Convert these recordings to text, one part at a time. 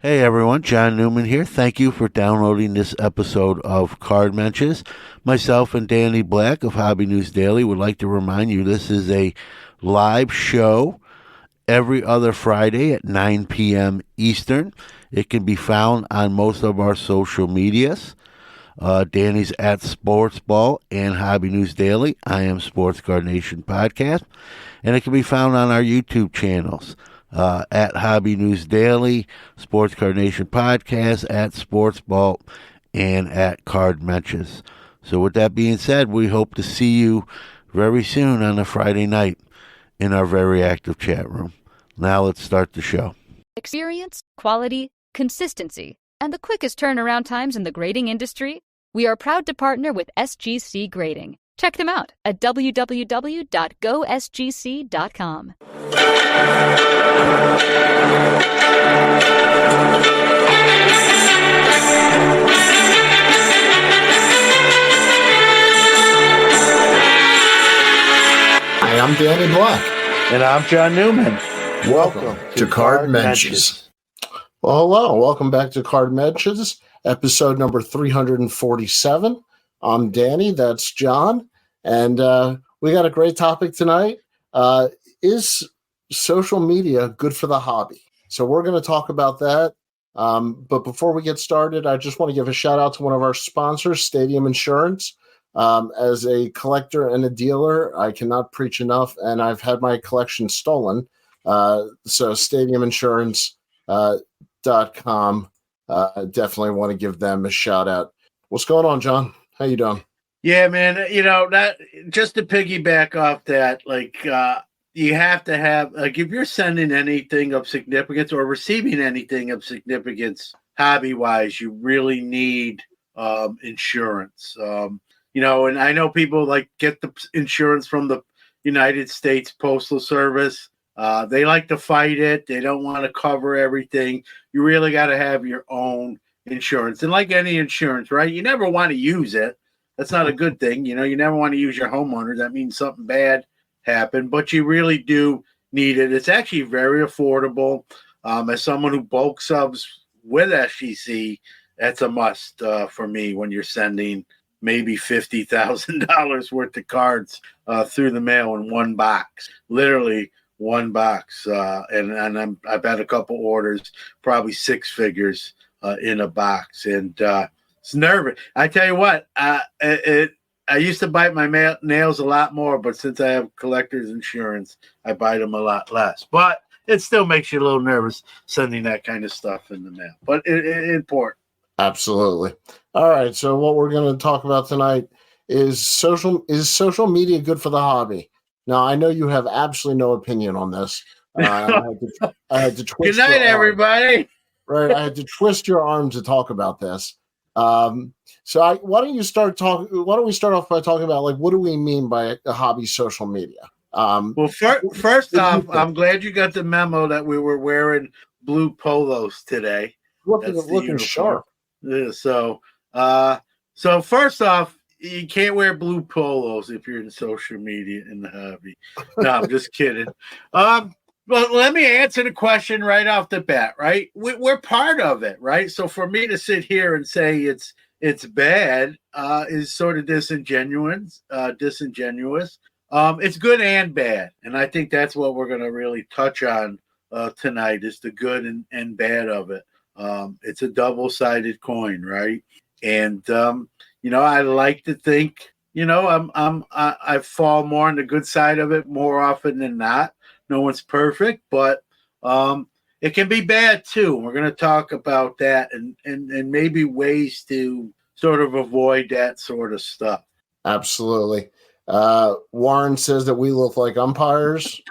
Hey everyone, John Newman here. Thank you for downloading this episode of Card Mensches. Myself and Danny Black of Hobby News Daily would like to remind you this is a live show every other Friday at 9 p.m. Eastern. It can be found on most of our social medias. Danny's at sportsbalt and Hobby News Daily. I am Sports Card Nation Podcast. And it can be found on our YouTube channels. At Hobby News Daily, Sports Card Nation Podcast, at Sportsbalt, and at Card Mensches. So with that being said, we hope to see you very soon on a Friday night in our very active chat room. Now let's start the show. Experience, quality, consistency, and the quickest turnaround times in the grading industry? We are proud to partner with SGC Grading. Check them out at www.gosgc.com. Hi, I'm Danny Black. And I'm John Newman. Welcome to Card Mensches. Well, hello. Welcome back to Card Mensches, episode number 347. I'm Danny. That's John. And we got a great topic tonight. Is social media good for the hobby? So we're going to talk about that. But before we get started, I just want to give a shout out to one of our sponsors, Stadium Insurance. As a collector and a dealer, I cannot preach enough, and I've had my collection stolen. So stadiuminsurance.com. Definitely want to give them a shout out. What's going on, John? How you doing? Yeah, man, that just to piggyback off that, you have to have, if you're sending anything of significance or receiving anything of significance hobby-wise, you really need insurance. And I know people get the insurance from the United States Postal Service. They like to fight it. They don't want to cover everything. You really got to have your own insurance. And like any insurance, right, you never want to use it. That's not a good thing. You never want to use your homeowner. That means something bad happened, but you really do need it. It's actually very affordable. As someone who bulk subs with SGC, that's a must for me when you're sending maybe $50,000 worth of cards through the mail in one box, literally one box. And I've had a couple orders, probably six figures in a box. And it's nervous. I tell you what, I used to bite my nails a lot more, but since I have collector's insurance, I bite them a lot less. But it still makes you a little nervous sending that kind of stuff in the mail. But it's important. Absolutely. All right. So what we're going to talk about tonight is social media good for the hobby? Now, I know you have absolutely no opinion on this. I had to twist. Good night, everybody. Right. I had to twist your arm to talk about this. Why don't we start off by talking about what do we mean by a hobby social media? Well, first off, I'm glad you got the memo that we were wearing blue polos today. Looking sharp. Yeah, so first off, you can't wear blue polos if you're in social media in the hobby. No, I'm just kidding. But let me answer the question right off the bat, right? We're part of it, right? So for me to sit here and say it's bad is sort of disingenuous. It's good and bad. And I think that's what we're going to really touch on tonight is the good and bad of it. It's a double-sided coin, right? And, I like to think, I fall more on the good side of it more often than not. No one's perfect, but it can be bad too. We're going to talk about that and maybe ways to sort of avoid that sort of stuff. Absolutely. Warren says that we look like umpires.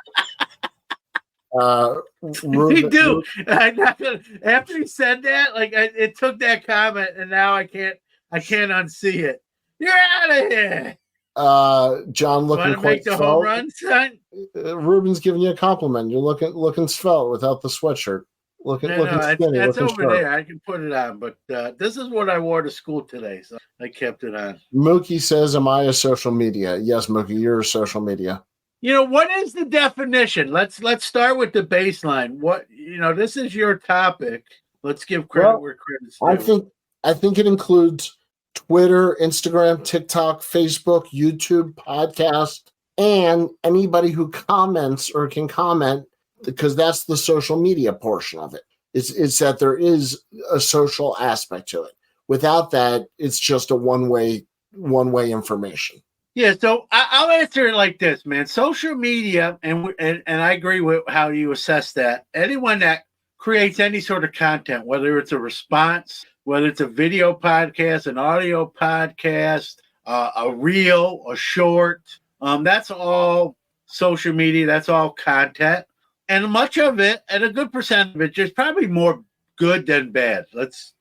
We do. After he said that, it took that comment, and now I can't unsee it. You're out of here. John looking quite make the home run, son? Ruben's giving you a compliment. You're looking svelte without the sweatshirt. Looking skinny. That's looking over sharp. there. I can put it on, but this is what I wore to school today, so I kept it on. Mookie says, "Am I a social media?" Yes, Mookie, you're a social media. What is the definition? Let's start with the baseline. This is your topic. Let's give credit Well, where credit's I due. think it includes Twitter, Instagram, TikTok, Facebook, YouTube, podcast, and anybody who comments or can comment, because that's the social media portion of it. It's that there is a social aspect to it. Without that, it's just a one-way information. Yeah, so I'll answer it like this, man. Social media, and I agree with how you assess that. Anyone that creates any sort of content, whether it's a response, whether it's a video podcast, an audio podcast, a reel, a short, that's all social media. That's all content, and much of it, and a good percent of it, just probably more good than bad. Let's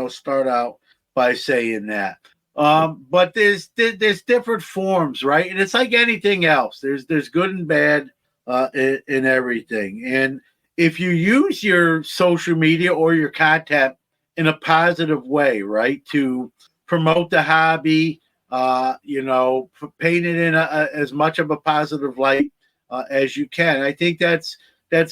start out by saying that. But there's different forms, right? And it's like anything else. There's good and bad in everything. And if you use your social media or your content in a positive way, right, to promote the hobby, paint it in as much of a positive light as you can. I think that's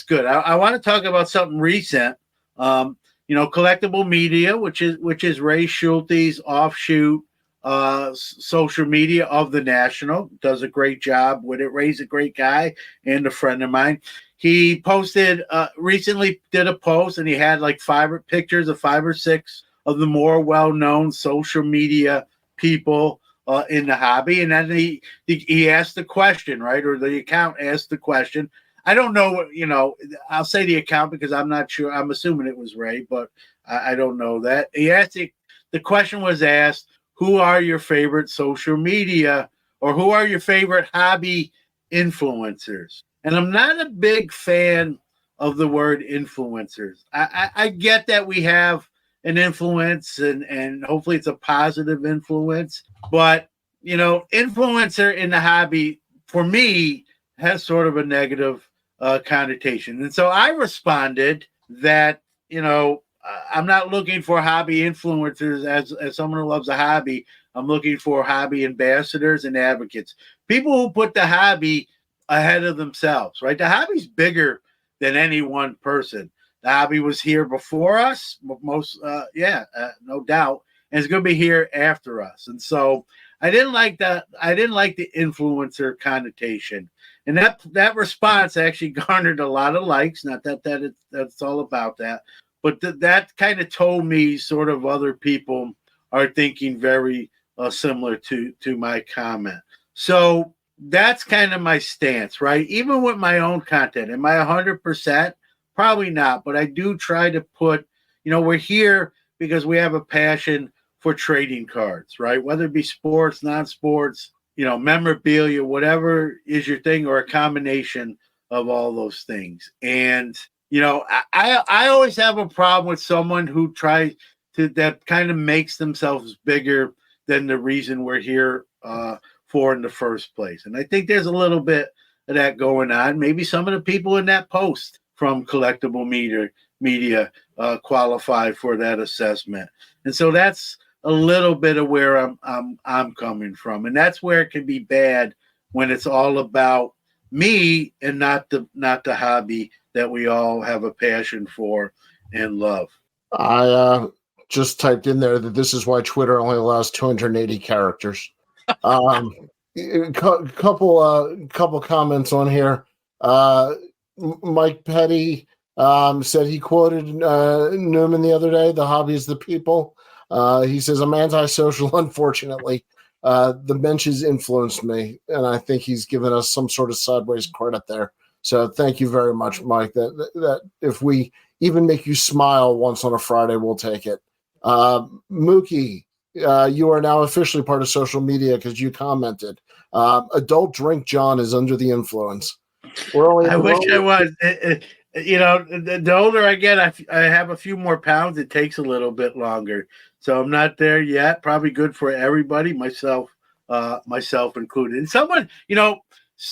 good. I want to talk about something recent. Collectible media, which is Ray Schulte's offshoot social media of the National, does a great job with it. Ray's a great guy and a friend of mine. He posted recently did a post, and he had like 5 pictures of 5 or 6 of the more well-known social media people in the hobby, and then he asked the question, right, or the account asked the question. I don't know what, I'll say the account because I'm not sure. I'm assuming it was Ray, but I don't know that. He asked the question was asked, who are your favorite social media, or who are your favorite hobby influencers? And I'm not a big fan of the word influencers. I get that we have an influence, and hopefully it's a positive influence, but influencer in the hobby for me has sort of a negative connotation. And so I responded that, I'm not looking for hobby influencers as someone who loves a hobby. I'm looking for hobby ambassadors and advocates, people who put the hobby ahead of themselves, right? The hobby's bigger than any one person. The hobby was here before us, no doubt, and it's going to be here after us. And so I didn't like that. I didn't like the influencer connotation. And that response actually garnered a lot of likes. Not that that's all about that, but that kind of told me sort of other people are thinking very similar to my comment. So that's kind of my stance, right? Even with my own content, am I 100%? Probably not, but I do try to put, we're here because we have a passion for trading cards, right? Whether it be sports, non-sports, memorabilia, whatever is your thing, or a combination of all those things. And, I always have a problem with someone who tries that kind of makes themselves bigger than the reason we're here for in the first place. And I think there's a little bit of that going on. Maybe some of the people in that post from Collectible Media qualify for that assessment. And so that's a little bit of where I'm coming from. And that's where it can be bad when it's all about me and not the hobby that we all have a passion for and love. I just typed in there that this is why Twitter only allows 280 characters. Couple comments on here. Mike Petty said he quoted Newman the other day, "The hobby is the people." He says, "I'm antisocial, unfortunately. The Mensches influenced me," and I think he's given us some sort of sideways credit there. So thank you very much, Mike. That if we even make you smile once on a Friday, we'll take it. Mookie, you are now officially part of social media because you commented. Adult drink John is under the influence. I wish I was. The older I get, I have a few more pounds. It takes a little bit longer. So I'm not there yet. Probably good for everybody, myself included. And someone,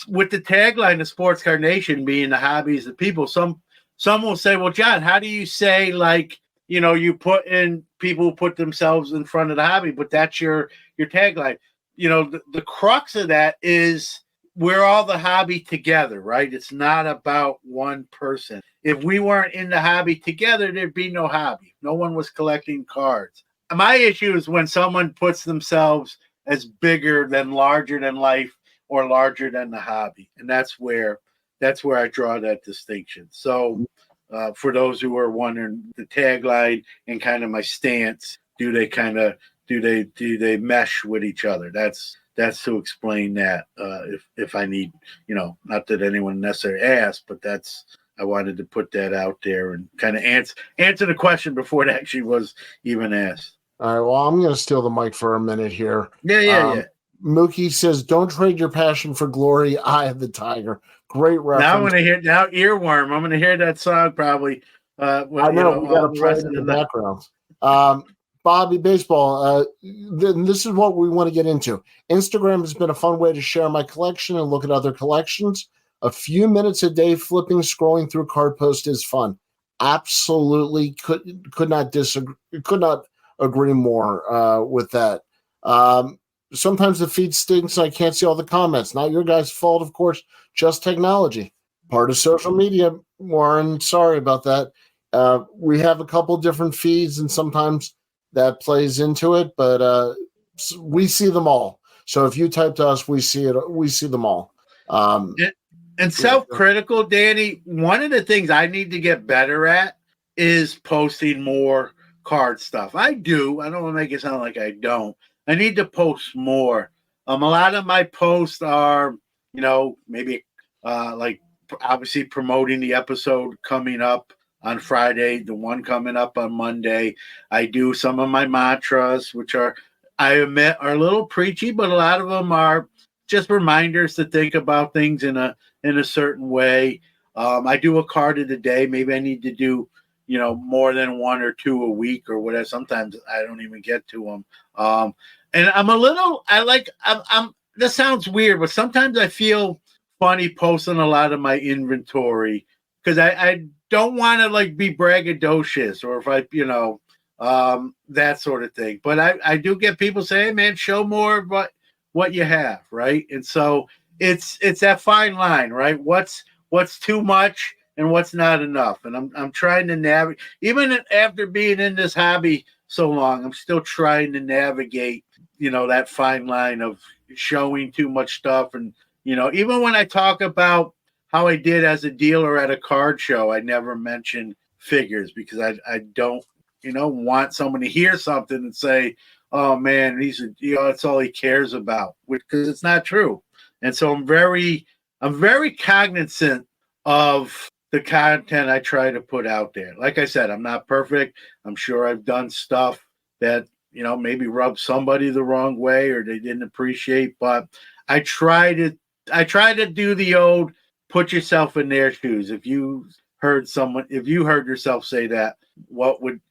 with the tagline of Sports Card Nation being the hobbies of people, some will say, well, John, how do you say, like, you put in people who put themselves in front of the hobby, but that's your tagline. The crux of that is we're all the hobby together, right? It's not about one person. If we weren't in the hobby together, there'd be no hobby. No one was collecting cards. My issue is when someone puts themselves as bigger than larger than life or larger than the hobby. And that's where I draw that distinction. So for those who are wondering the tagline and kind of my stance, do they mesh with each other? That's to explain that if I need, not that anyone necessarily asked, but I wanted to put that out there and kind of answer the question before it actually was even asked. All right, well, I'm going to steal the mic for a minute here. Yeah. Mookie says, don't trade your passion for glory. Eye of the Tiger. Great reference. Now I'm going to hear, earworm. I'm going to hear that song probably. I know, we got to play it in the background. Bobby Baseball, this is what we want to get into. Instagram has been a fun way to share my collection and look at other collections. A few minutes a day flipping, scrolling through card post is fun. Absolutely could not disagree. Could not agree more with that. Sometimes the feed stinks and I can't see all the comments. Not your guys' fault, of course, just technology. Part of social media, Warren. Sorry about that. We have a couple different feeds and sometimes that plays into it, but we see them all. So if you type to us, we see it. We see them all. And self-critical, Danny, one of the things I need to get better at is posting more card stuff. I do. I don't want to make it sound like I don't. I need to post more. A lot of my posts are, maybe like obviously promoting the episode coming up on Friday, the one coming up on Monday. I do some of my mantras, which are, I admit, are a little preachy, but a lot of them are just reminders to think about things in a certain way. I do a card of the day. Maybe I need to do, more than one or two a week or whatever. Sometimes I don't even get to them. And this sounds weird, but sometimes I feel funny posting a lot of my inventory because I don't want to be braggadocious or if that sort of thing. But I do get people saying, hey, man, show more of what you have, right? And so it's that fine line, right? What's too much and what's not enough. And I'm trying to navigate, even after being in this hobby so long, I'm still trying to navigate, that fine line of showing too much stuff. And, even when I talk about how I did as a dealer at a card show, I never mention figures because I don't, want someone to hear something and say, oh man, that's all he cares about, because it's not true. And so I'm very cognizant of the content I try to put out there. Like I said, I'm not perfect. I'm sure I've done stuff that, maybe rubbed somebody the wrong way or they didn't appreciate, but I try to do the old put yourself in their shoes. If you heard yourself say that,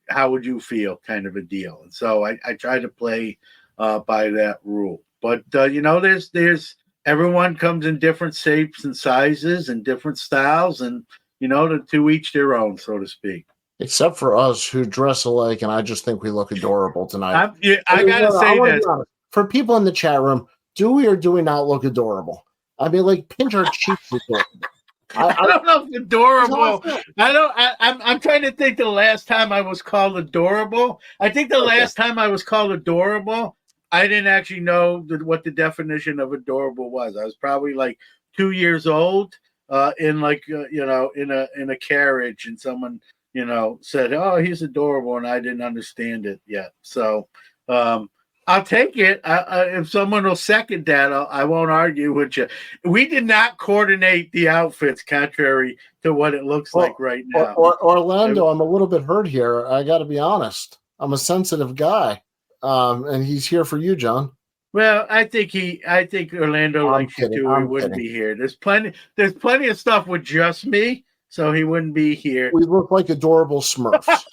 how would you feel, kind of a deal? And so I try to play by that rule. But there's everyone comes in different shapes and sizes and different styles, and to each their own, so to speak. Except for us who dress alike, and I just think we look adorable tonight. I gotta say this for people in the chat room: do we or do we not look adorable? I mean, pinch our cheeks adorable. I don't know if adorable. I'm trying to think the last time I was called adorable. I think the last time I was called adorable, I didn't actually know what the definition of adorable was. I was probably 2 years old, in a carriage, and someone said, "Oh, he's adorable," and I didn't understand it yet. So I'll take it. If someone will second that, I won't argue with you. We did not coordinate the outfits, contrary to what it looks like right now. Orlando, I'm a little bit hurt here. I got to be honest. I'm a sensitive guy, and he's here for you, John. Well, I think Orlando likes you too. He wouldn't be here. There's plenty of stuff with just me, so he wouldn't be here. We look like adorable Smurfs.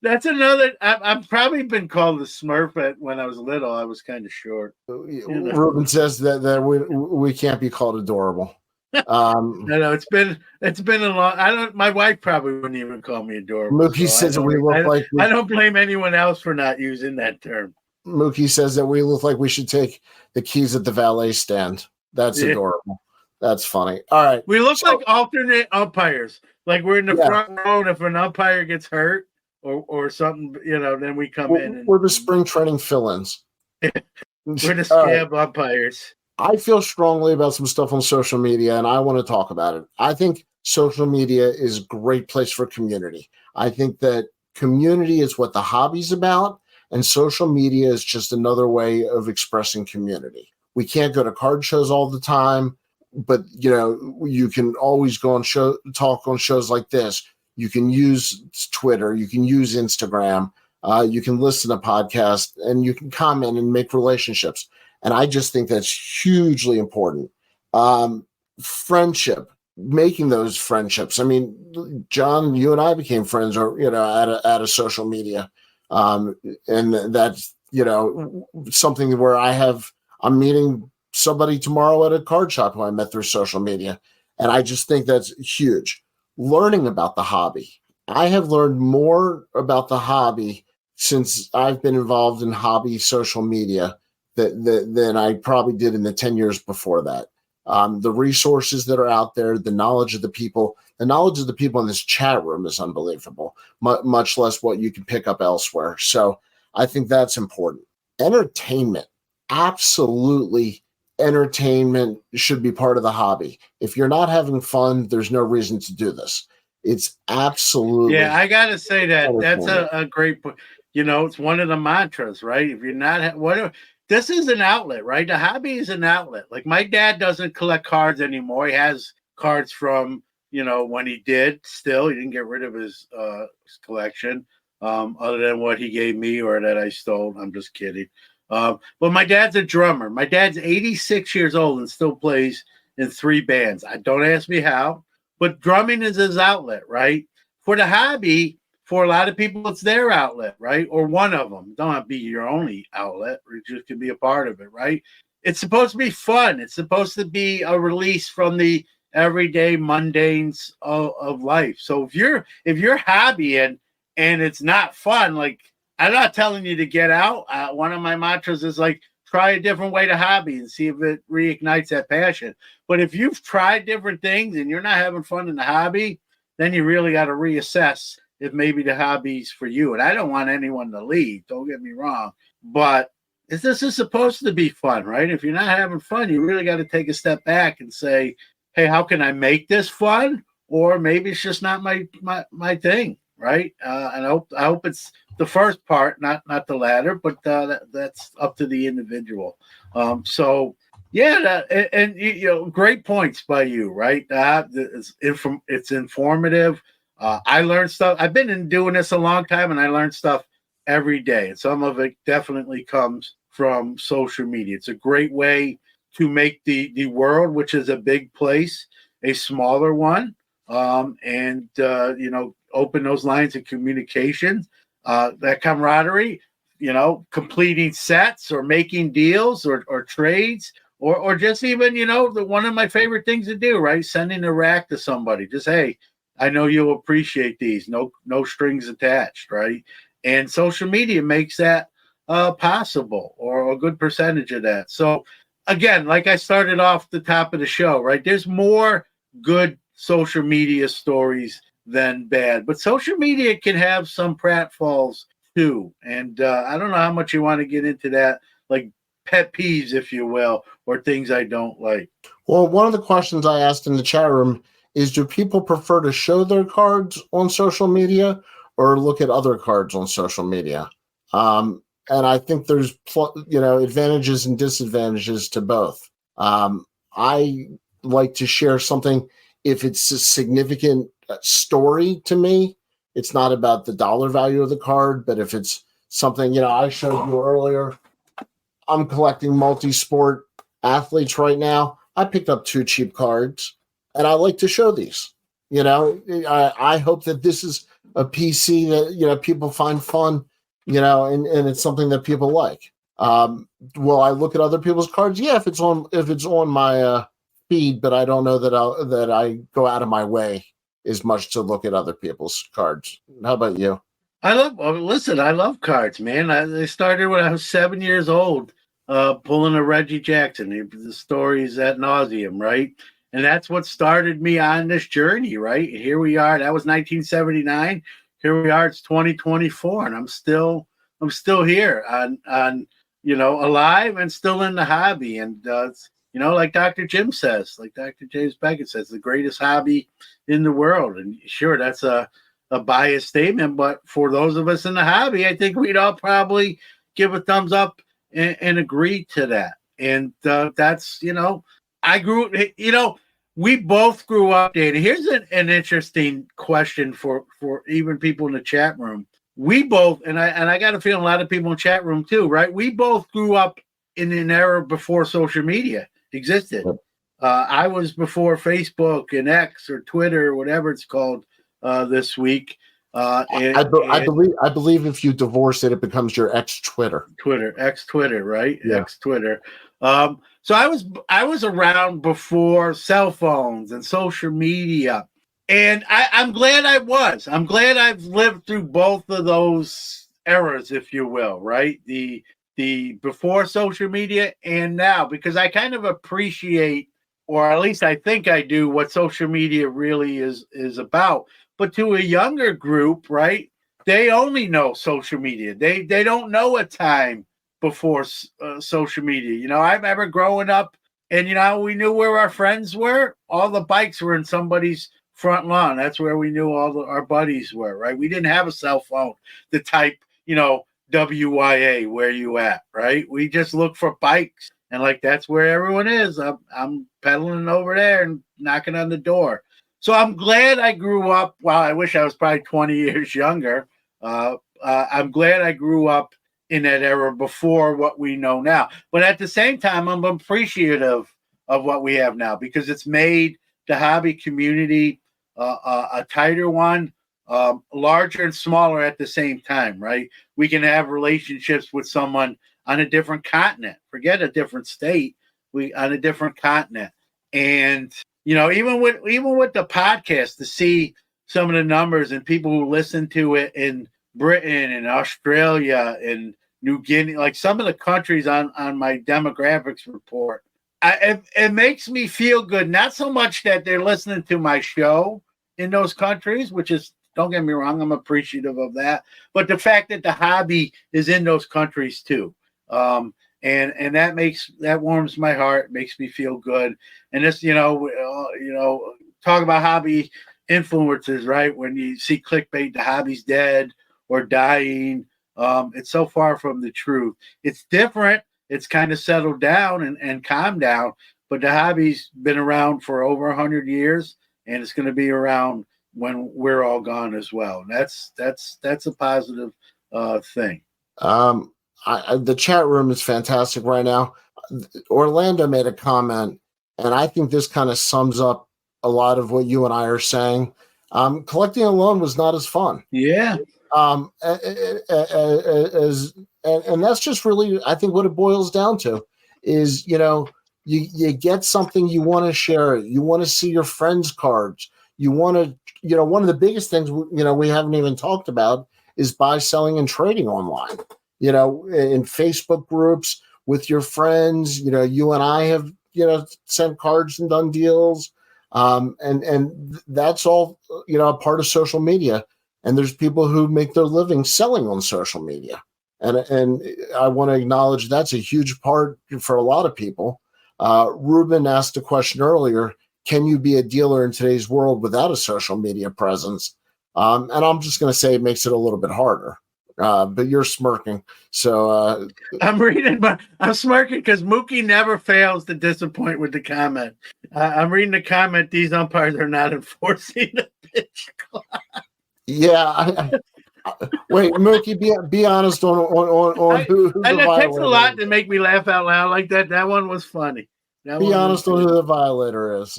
That's another. I've probably been called a Smurf when I was little. I was kind of short. Ruben says that we can't be called adorable. No, it's been a long. My wife probably wouldn't even call me adorable. Mookie says we look like. I don't blame anyone else for not using that term. Mookie says that we look like we should take the keys at the valet stand. That's adorable. That's funny. All right. We look like alternate umpires. Like we're in the front row, and if an umpire gets hurt or something, then we come in. And we're the spring training fill-ins. We're the scab umpires. I feel strongly about some stuff on social media, and I want to talk about it. I think social media is a great place for community. I think that community is what the hobby's about, and social media is just another way of expressing community. We can't go to card shows all the time, but you can always go on talk on shows like this. You can use Twitter, you can use Instagram, you can listen to podcasts, and you can comment and make relationships. And I just think that's hugely important. Friendship, making those friendships. I mean, John, you and I became friends, out of social media, and that's something where I'm meeting somebody tomorrow at a card shop who I met through social media, and I just think that's huge. Learning about the hobby. I have learned more about the hobby since I've been involved in hobby social media than I probably did in the 10 years before that. The resources that are out there, the knowledge of the people in this chat room is unbelievable, much less what you can pick up elsewhere. So I think that's important. Entertainment, absolutely. Entertainment should be part of the hobby. If you're not having fun, there's no reason to do this. It's absolutely. Yeah, I got to say that's a great point. It's one of the mantras, right? If you're not, whatever. This is an outlet, right? The hobby is an outlet. Like my dad doesn't collect cards anymore. He has cards from, when he did still. He didn't get rid of his collection other than what he gave me or that I stole. I'm just kidding. But my dad's a drummer. My dad's 86 years old and still plays in 3 bands. Don't ask me how, but drumming is his outlet, right? For the hobby, for a lot of people, it's their outlet, right? Or one of them. Don't have to be your only outlet. It just can be a part of it, right? It's supposed to be fun. It's supposed to be a release from the everyday mundanes of life. So if you're hobbying and it's not fun, like I'm not telling you to get out. One of my mantras is like, try a different way to hobby and see if it reignites that passion. But if you've tried different things and you're not having fun in the hobby, then you really got to reassess if maybe the hobby's for you. And I don't want anyone to leave, don't get me wrong. But this is supposed to be fun, right? If you're not having fun, you really got to take a step back and say, hey, how can I make this fun? Or maybe it's just not my thing, right? And I hope it's the first part, not the latter, but that's up to the individual. So yeah, great points by you, right? It's informative. I learned stuff. I've been doing this a long time, and I learn stuff every day. And some of it definitely comes from social media. It's a great way to make the world, which is a big place, a smaller one, and open those lines of communication. That camaraderie, completing sets or making deals or trades or just even, one of my favorite things to do, right? Sending a rack to somebody. Just, hey, I know you'll appreciate these. No strings attached, right? And social media makes that possible, or a good percentage of that. So again, like I started off the top of the show, right? There's more good social media stories than bad, but social media can have some pratfalls too. And I don't know how much you want to get into that, like pet peeves, if you will, or things I don't like. Well, one of the questions I asked in the chat room is, do people prefer to show their cards on social media or look at other cards on social media? And I think there's, advantages and disadvantages to both. I like to share something if it's a significant story to me. It's not about the dollar value of the card, but if it's something, I showed you earlier, I'm collecting multi-sport athletes right now. I picked up 2 cheap cards, and I like to show these. I hope that this is a PC that, people find fun, and it's something that people like. Will I look at other people's cards? Yeah, if it's on my feed, but I don't know that I go out of my way as much to look at other people's cards. How about you? Listen, I love cards, man. They started when I was 7 years old, pulling a Reggie Jackson. The stories ad nauseum, right? And that's what started me on this journey, right? Here we are. That was 1979. Here we are. It's 2024, and I'm still here on alive and still in the hobby. And like Dr. Jim says, like Dr. James Beckett says, the greatest hobby in the world. And sure, that's a biased statement, but for those of us in the hobby, I think we'd all probably give a thumbs up and agree to that. And that's, we both grew up, Dana. Here's an interesting question for even people in the chat room. We both, and I got a feeling a lot of people in the chat room too, right? We both grew up in an era before social media existed. I was before Facebook and X or Twitter or whatever it's called this week. I believe if you divorce it, it becomes your ex-Twitter. X-Twitter, right? Yeah. X-Twitter. So I was around before cell phones and social media, and I'm glad I was. I'm glad I've lived through both of those eras, if you will, right? The before social media and now, because I kind of appreciate, or at least I think I do, what social media really is about. But to a younger group, right, they only know social media. They don't know a time before social media. I remember growing up, and we knew where our friends were. All the bikes were in somebody's front lawn. That's where we knew our buddies were, right? We didn't have a cell phone to type, WYA, where you at, right? We just looked for bikes, and that's where everyone is. I'm pedaling over there and knocking on the door. So I'm glad I grew up. Well, I wish I was probably 20 years younger. I'm glad I grew up in that era before what we know now. But at the same time, I'm appreciative of what we have now, because it's made the hobby community a tighter one, larger and smaller at the same time, right? We can have relationships with someone on a different continent. Forget a different state. On a different continent. And even with the podcast, to see some of the numbers and people who listen to it in Britain and Australia and New Guinea, like some of the countries on my demographics report, it makes me feel good. Not so much that they're listening to my show in those countries, which is, don't get me wrong, I'm appreciative of that, but the fact that the hobby is in those countries too. And that warms my heart, makes me feel good. And this, talk about hobby influencers, right? When you see clickbait, the hobby's dead or dying. It's so far from the truth. It's different. It's kind of settled down and calmed down, but the hobby's been around for over 100 years, and it's going to be around when we're all gone as well. And that's a positive thing. The chat room is fantastic right now. Orlando made a comment, and I think this kind of sums up a lot of what you and I are saying. Collecting alone was not as fun. Yeah. And that's just really, I think, what it boils down to is, you get something, you want to share it. You want to see your friends' cards. You want to, one of the biggest things, we haven't even talked about is buy, selling, and trading online. In Facebook groups with your friends, you and I have, sent cards and done deals. And that's all, a part of social media. And there's people who make their living selling on social media. And I want to acknowledge that's a huge part for a lot of people. Ruben asked a question earlier, can you be a dealer in today's world without a social media presence? And I'm just going to say it makes it a little bit harder. But you're smirking. So I'm smirking because Mookie never fails to disappoint with the comment. I'm reading the comment. These umpires are not enforcing the pitch clock. Yeah. Wait, Mookie, be honest on who the violator is. It takes a lot to make me laugh out loud like that. That one was funny. Be honest on who the violator is.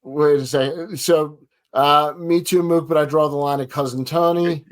Wait a second. So, me too, Mook, but I draw the line at Cousin Tony.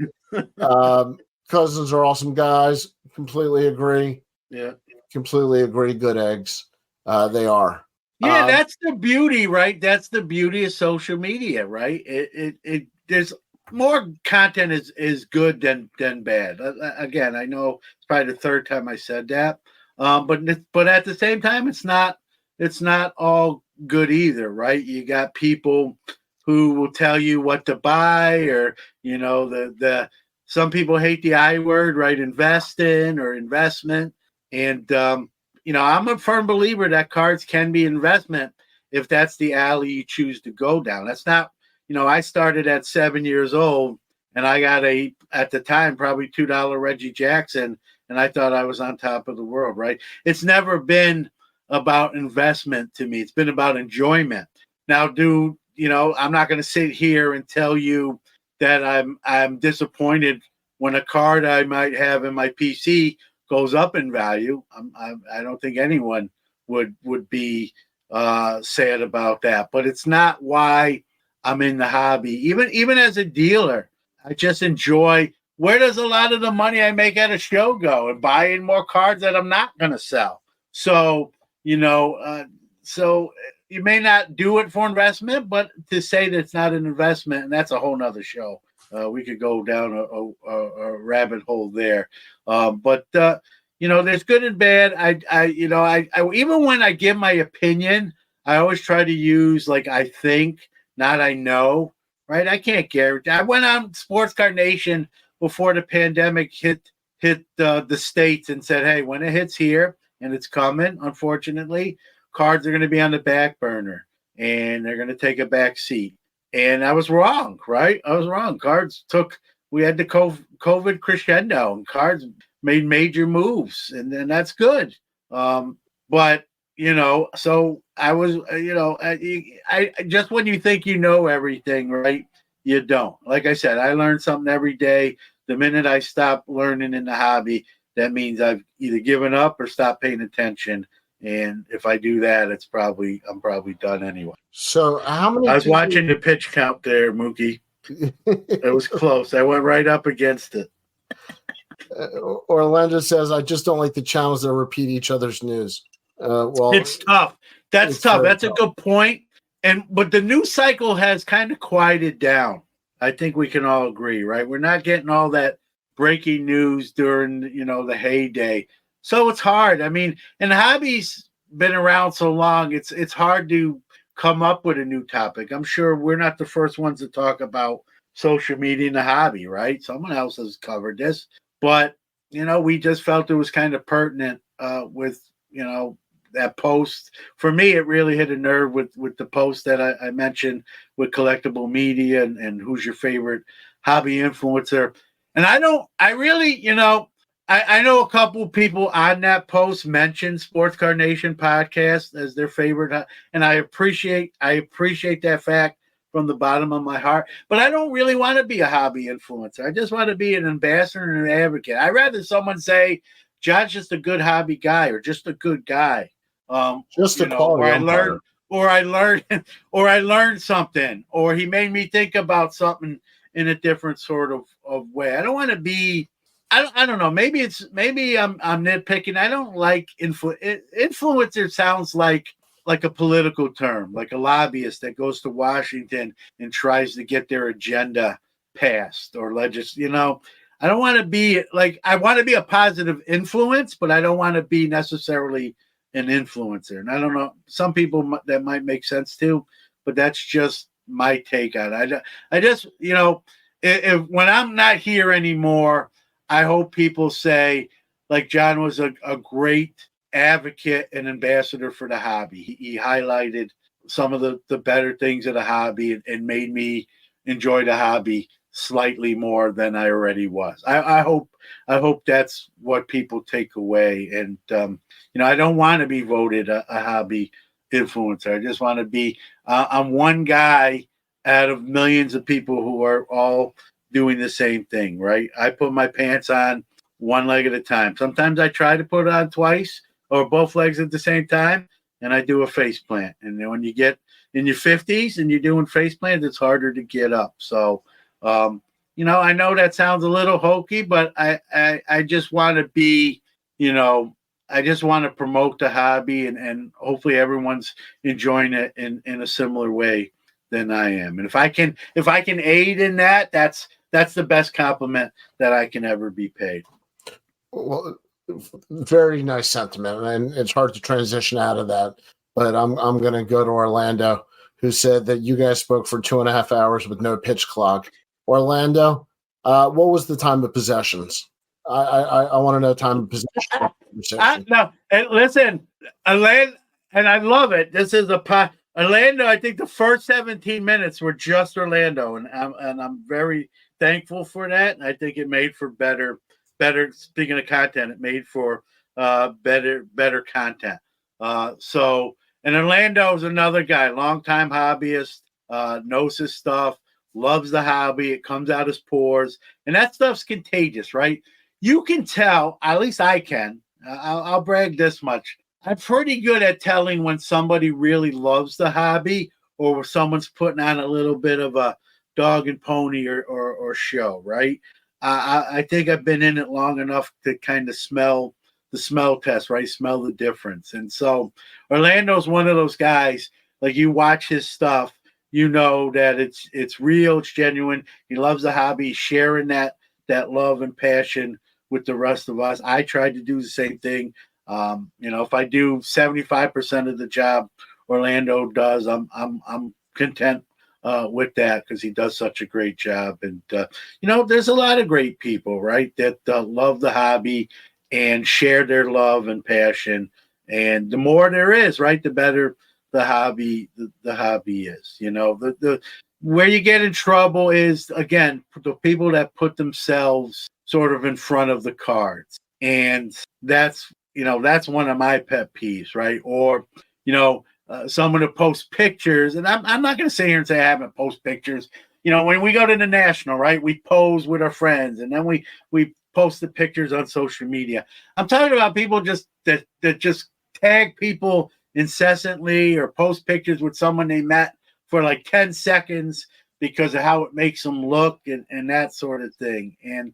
Cousins are awesome guys. Completely agree. Yeah. Completely agree. Good eggs. They are. Yeah, that's the beauty, right? That's the beauty of social media, right? It there's more content is good than bad. Again, I know it's probably the third time I said that, but at the same time, it's not all good either, right? You got people who will tell you what to buy, or the some people hate the I word, right? Invest in or investment, and I'm a firm believer that cards can be investment if that's the alley you choose to go down. That's not, I started at 7 years old and I got at the time, probably $2 Reggie Jackson, and I thought I was on top of the world, right? It's never been about investment to me. It's been about enjoyment. Now, I'm not going to sit here and tell you that I'm disappointed when a card I might have in my PC goes up in value. I don't think anyone would be sad about that. But it's not why I'm in the hobby. Even as a dealer, I just enjoy. Where does a lot of the money I make at a show go? And buying more cards that I'm not going to sell. So so you may not do it for investment, but to say that it's not an investment, and that's a whole nother show. We could go down a rabbit hole there. But there's good and bad. I even when I give my opinion, I always try to use I think, not I know, right? I can't guarantee. I went on Sports Card Nation before the pandemic hit the States and said, hey, when it hits here, and it's coming, unfortunately, cards are going to be on the back burner and they're going to take a back seat. And I was wrong, right? I was wrong. We had the COVID crescendo, and cards made major moves, and then that's good. But so I was, I just, when you think you know everything, right, you don't. Like I said, I learn something every day. The minute I stop learning in the hobby, that means I've either given up or stopped paying attention. And if I do that, I'm probably done anyway. So how many? I was watching the pitch count there, Mookie. It was close. I went right up against it. Orlando says, I just don't like the channels that repeat each other's news. Well, it's tough. That's tough. That's tough. A good point. But the news cycle has kind of quieted down. I think we can all agree, right? We're not getting all that breaking news during, the heyday. So it's hard. I mean, and the hobby's been around so long, it's hard to come up with a new topic. I'm sure we're not the first ones to talk about social media in the hobby, right? Someone else has covered this. But, we just felt it was kind of pertinent with, that post. For me, it really hit a nerve with the post that I mentioned with Collectible Media and who's your favorite hobby influencer. And I know a couple people on that post mentioned Sports Card Nation podcast as their favorite. And I appreciate that fact from the bottom of my heart. But I don't really want to be a hobby influencer. I just want to be an ambassador and an advocate. I'd rather someone say, John's just a good hobby guy or just a good guy. Just a quality umpire. I learned something, or he made me think about something in a different sort of way. I don't want to be. I don't know. Maybe I'm nitpicking. I don't like influencer. Sounds like a political term, like a lobbyist that goes to Washington and tries to get their agenda passed or I don't want to be I want to be a positive influence, but I don't want to be necessarily an influencer. And I don't know, some people that might make sense too, but that's just my take on it. I just, if when I'm not here anymore, I hope people say, John was a great advocate and ambassador for the hobby. He highlighted some of the better things of the hobby and made me enjoy the hobby slightly more than I already was. I hope that's what people take away. And I don't want to be voted a hobby influencer. I just want to be. I'm one guy out of millions of people who are all doing the same thing, right? I put my pants on one leg at a time. Sometimes I try to put it on twice or both legs at the same time, and I do a face plant. And then when you get in your 50s and you're doing face plants, it's harder to get up. So, I know that sounds a little hokey, but I just want to be, I just want to promote the hobby, and hopefully everyone's enjoying it in a similar way than I am. And if I can aid in that, that's the best compliment that I can ever be paid. Well, very nice sentiment, and it's hard to transition out of that. But I'm going to go to Orlando, who said that you guys spoke for 2.5 hours with no pitch clock. Orlando, what was the time of possessions? I want to know time of possession. No, and listen, Orlando, and I love it. This is Orlando. I think the first 17 minutes were just Orlando, and I'm very thankful for that. And I think it made for better. Speaking of content, it made for better content. So, and Orlando is another guy, longtime hobbyist, knows his stuff, loves the hobby. It comes out his pores, and that stuff's contagious, right? You can tell, at least I can. I'll brag this much. I'm pretty good at telling when somebody really loves the hobby or when someone's putting on a little bit of a dog and pony or show, right? I think I've been in it long enough to kind of smell the smell test, right? Smell the difference. And so Orlando's one of those guys, like you watch his stuff, you know that it's real, it's genuine. He loves the hobby, he's sharing that love and passion with the rest of us. I tried to do the same thing. If I do 75% of the job Orlando does, I'm content with that because he does such a great job. And there's a lot of great people, right, that love the hobby and share their love and passion. And the more there is, right, the better the hobby is. The where you get in trouble is, again, the people that put themselves sort of in front of the cards. And that's one of my pet peeves, right? Or, someone to post pictures, and I'm not going to sit here and say I haven't posted pictures. When we go to the National, right, we pose with our friends, and then we post the pictures on social media. I'm talking about people just that just tag people incessantly or post pictures with someone they met for like 10 seconds because of how it makes them look and that sort of thing. And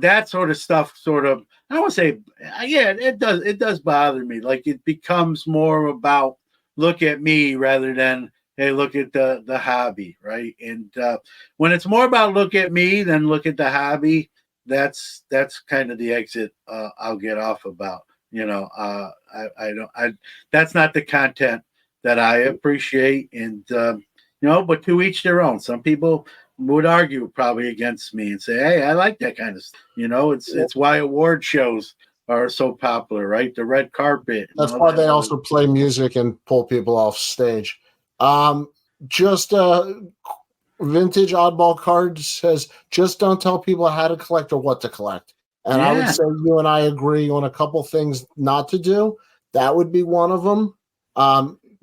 that sort of stuff sort of, I don't want to say, yeah, it does bother me. Like it becomes more about look at me rather than, hey, look at the hobby, right? And when it's more about look at me than look at the hobby, that's kind of the exit I'll get off about. That's not the content that I appreciate. And, but to each their own. Some people would argue probably against me and say, hey, I like that kind of stuff. It's why award shows are so popular, right? The red carpet. That's why they also play music and pull people off stage. Just Vintage Oddball Cards says, just don't tell people how to collect or what to collect. And I would say you and I agree on a couple things not to do. That would be one of them.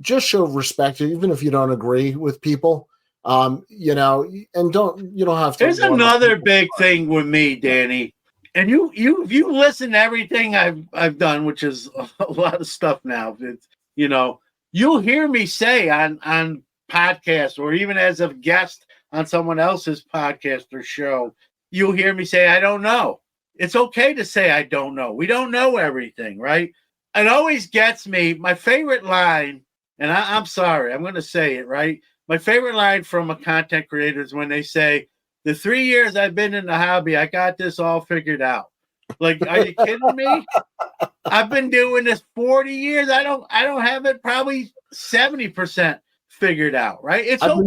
Just show respect, even if you don't agree with people. And you don't have to. There's another big thing with me, Danny. And you listen to everything I've done, which is a lot of stuff now. It's, you'll hear me say on podcasts or even as a guest on someone else's podcast or show, you'll hear me say, I don't know. It's okay to say I don't know. We don't know everything, right? It always gets me. My favorite line, and I'm sorry, I'm going to say it, right? My favorite line from a content creator is when they say, the 3 years I've been in the hobby, I got this all figured out. Like, are you kidding me? I've been doing this 40 years. I don't have it probably 70% figured out, right? It's I've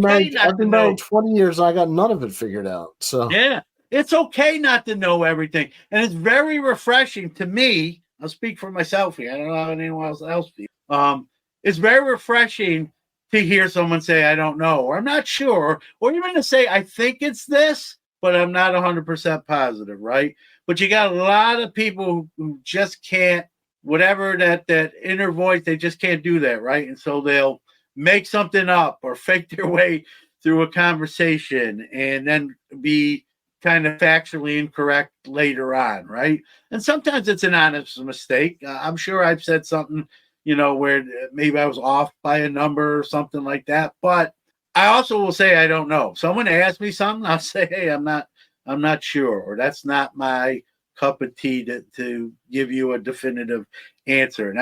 been married 20 years and I got none of it figured out. So yeah, it's okay not to know everything. And it's very refreshing to me. I'll speak for myself here. I don't know how anyone else feels. It's very refreshing to hear someone say, I don't know, or I'm not sure, or even to say, I think it's this, but I'm not 100% positive, right? But you got a lot of people who just can't, whatever that inner voice, they just can't do that, right? And so they'll make something up or fake their way through a conversation and then be kind of factually incorrect later on, right? And sometimes it's an honest mistake. I'm sure I've said something, where maybe I was off by a number or something like that. But I also will say I don't know. Someone asks me something, I'll say, hey, I'm not sure, or that's not my cup of tea to give you a definitive answer. And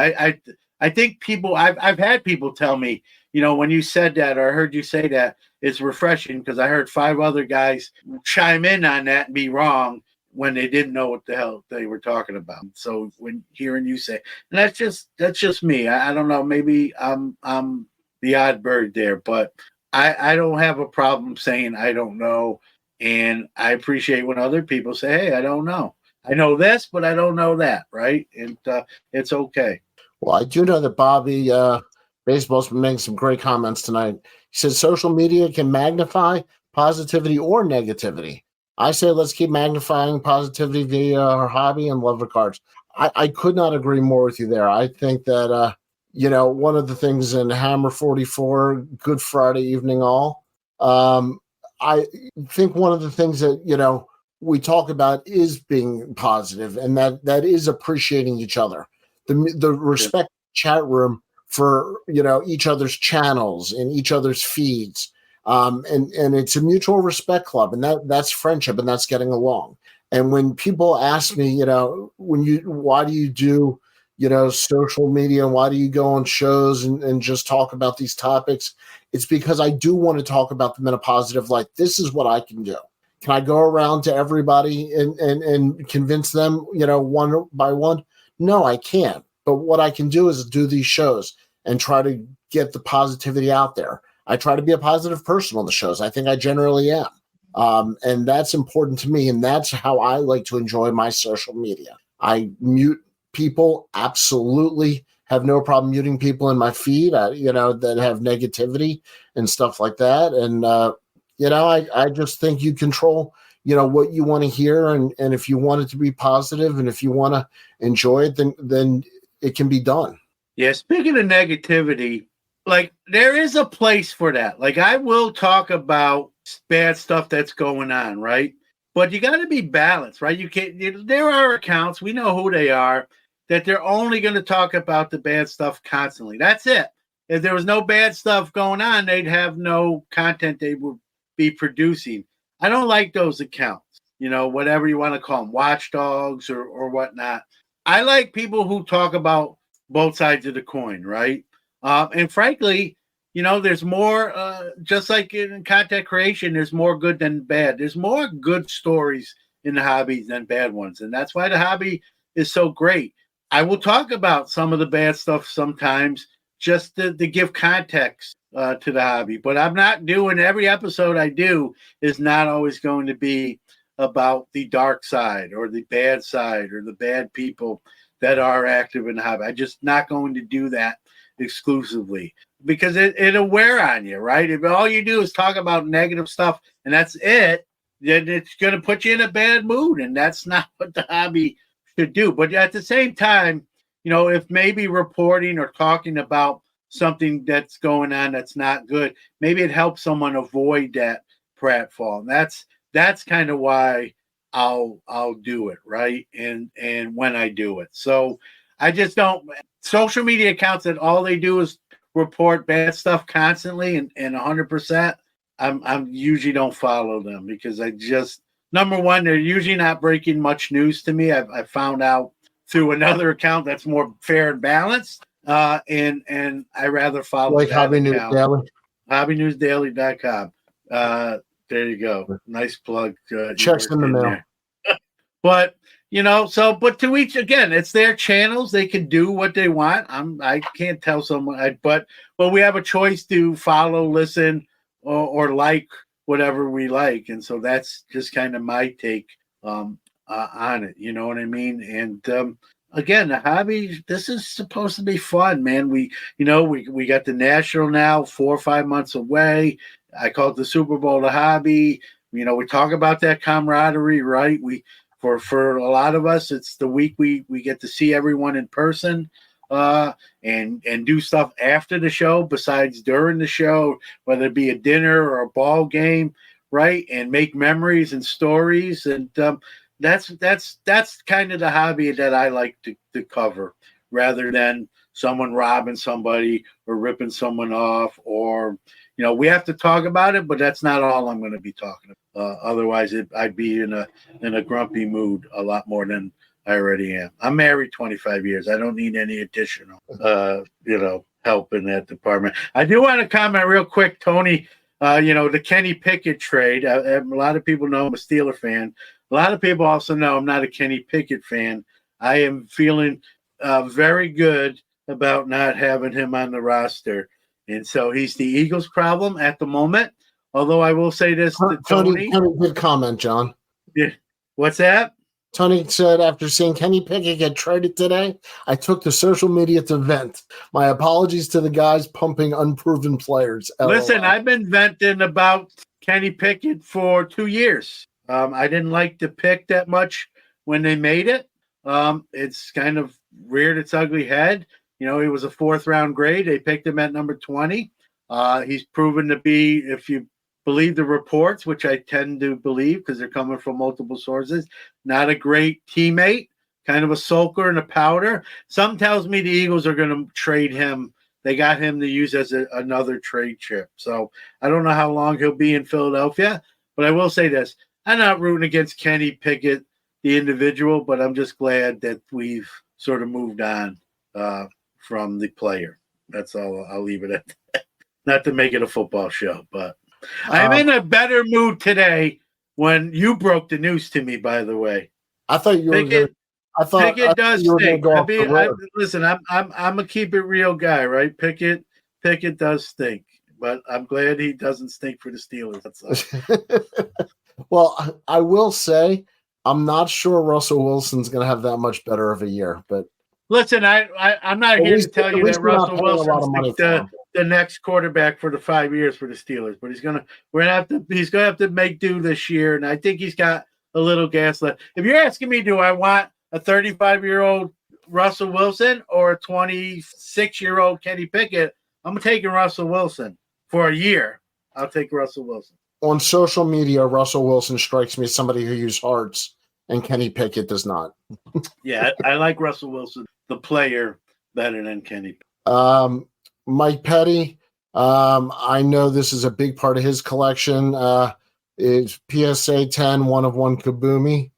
I think people, I've had people tell me, when you said that, or I heard you say that, it's refreshing because I heard 5 other guys chime in on that and be wrong when they didn't know what the hell they were talking about. So when hearing you say, and that's just me. I don't know. Maybe I'm the odd bird there, but I don't have a problem saying I don't know. And I appreciate when other people say, hey, I don't know. I know this, but I don't know that, right? And it's okay. Well, I do know that Bobby Baseball's been making some great comments tonight. He says social media can magnify positivity or negativity. I say let's keep magnifying positivity via our hobby and love of cards. I could not agree more with you there. I think that, one of the things in Hammer 44, Good Friday evening all, I think one of the things that, we talk about is being positive, and that is appreciating each other. The respect chat room for, each other's channels and each other's feeds. And it's a mutual respect club, and that's friendship, and that's getting along. And when people ask me, why do you do, social media, and why do you go on shows and just talk about these topics? It's because I do want to talk about them in a positive light. This is what I can do. Can I go around to everybody and convince them, one by one? No, I can't. But what I can do is do these shows and try to get the positivity out there. I try to be a positive person on the shows. I think I generally am. And that's important to me. And that's how I like to enjoy my social media. I mute people. Absolutely have no problem muting people in my feed, that have negativity and stuff like that. And, I just think you control, what you want to hear. And if you want it to be positive and if you want to enjoy it, then it can be done. Yeah. Speaking of negativity, like there is a place for that. Like I will talk about bad stuff that's going on, right? But you got to be balanced, right? You can't, there are accounts, we know who they are, that they're only going to talk about the bad stuff constantly. That's it. If there was no bad stuff going on, they'd have no content they would be producing. I don't like those accounts, whatever you want to call them, watchdogs or whatnot. I like people who talk about both sides of the coin, right? And frankly, there's more, just like in content creation, there's more good than bad. There's more good stories in the hobby than bad ones. And that's why the hobby is so great. I will talk about some of the bad stuff sometimes just to give context to the hobby. But I'm not doing, every episode I do is not always going to be about the dark side or the bad side or the bad people that are active in the hobby. I'm just not going to do that exclusively because it'll wear on you, right? If all you do is talk about negative stuff and that's it, then it's going to put you in a bad mood, and that's not what the hobby should do. But at the same time, if maybe reporting or talking about something that's going on that's not good, maybe it helps someone avoid that pratfall. And that's kind of why I'll do it, right? And when I do it. So I just don't, social media accounts that all they do is report bad stuff constantly and 100%, I'm usually don't follow them because I just, number one, they're usually not breaking much news to me. I found out through another account that's more fair and balanced. And I rather follow like that Hobby News account. Daily. HobbyNewsDaily.com. There you go. Nice plug. Checks in the mail. But but to each, again, it's their channels. They can do what they want. I can't tell someone, but we have a choice to follow, listen, or like whatever we like. And so that's just kind of my take on it. You know what I mean? And again, the hobby, this is supposed to be fun, man. We got the National now 4 or 5 months away. I call it the Super Bowl, the hobby. We talk about that camaraderie, right? For a lot of us, it's the week we get to see everyone in person and do stuff after the show besides during the show, whether it be a dinner or a ball game, right? And make memories and stories. And that's kind of the hobby that I like to cover rather than someone robbing somebody or ripping someone off or, we have to talk about it, but that's not all I'm going to be talking about. Otherwise, I'd be in a grumpy mood a lot more than I already am. I'm married 25 years. I don't need any additional, help in that department. I do want to comment real quick, Tony. The Kenny Pickett trade. A lot of people know I'm a Steeler fan. A lot of people also know I'm not a Kenny Pickett fan. I am feeling very good about not having him on the roster. And so he's the Eagles' problem at the moment. Although I will say this to Tony. Tony did comment, John. Yeah. What's that? Tony said, after seeing Kenny Pickett get traded today, I took to social media to vent. My apologies to the guys pumping unproven players. LOL. Listen, I've been venting about Kenny Pickett for 2 years. I didn't like the pick that much when they made it. It's kind of reared its ugly head. He was a 4th-round grade. They picked him at number 20. He's proven to be, if you believe the reports, which I tend to believe because they're coming from multiple sources, not a great teammate, kind of a sulker and a powder. Some tells me the Eagles are going to trade him. They got him to use as another trade chip. So I don't know how long he'll be in Philadelphia, but I will say this. I'm not rooting against Kenny Pickett, the individual, but I'm just glad that we've sort of moved on from the player. That's all. I'll leave it at that. Not to make it a football show, but I'm in a better mood today when you broke the news to me, by the way. I thought you Pickett, were going to Pickett does stink. go Listen, I'm a keep it real guy, right? Pickett does stink, but I'm glad he doesn't stink for the Steelers. That's all. Well, I will say I'm not sure Russell Wilson's going to have that much better of a year, but listen, I'm not here to tell you that Russell Wilson's the next quarterback for the 5 years for the Steelers, but he's gonna have to make do this year, and I think he's got a little gas left. If you're asking me, do I want a 35-year-old Russell Wilson or a 26-year-old Kenny Pickett? I'm taking Russell Wilson for a year. I'll take Russell Wilson. On social media, Russell Wilson strikes me as somebody who uses hearts, and Kenny Pickett does not. Yeah, I like Russell Wilson, the player, better than Kenny. Mike Petty, I know this is a big part of his collection. It's PSA 10, 1 of 1 Kaboomy.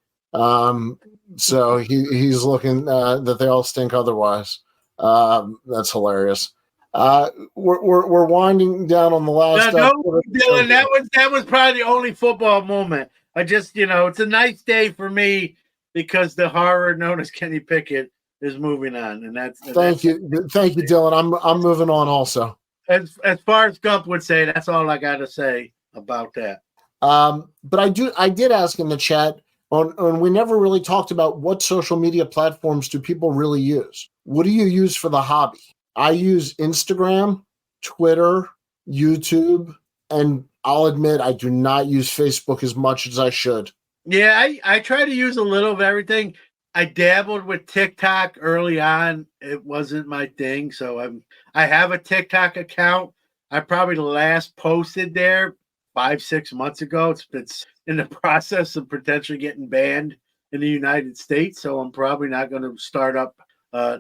So he's looking that they all stink otherwise. That's hilarious. We're winding down on the last. Dylan, that was probably the only football moment. I just, it's a nice day for me because the horror known as Kenny Pickett is moving on, and thank you, Dylan. I'm moving on also. As far as Gump would say, that's all I got to say about that. But I did ask in the chat on we never really talked about what social media platforms do people really use. What do you use for the hobby? I use Instagram, Twitter, YouTube, and I'll admit I do not use Facebook as much as I should. Yeah, I try to use a little of everything. I dabbled with TikTok early on. It wasn't my thing, so I have a TikTok account. I probably last posted there 5-6 months ago. It's in the process of potentially getting banned in the United States, so I'm probably not going to start up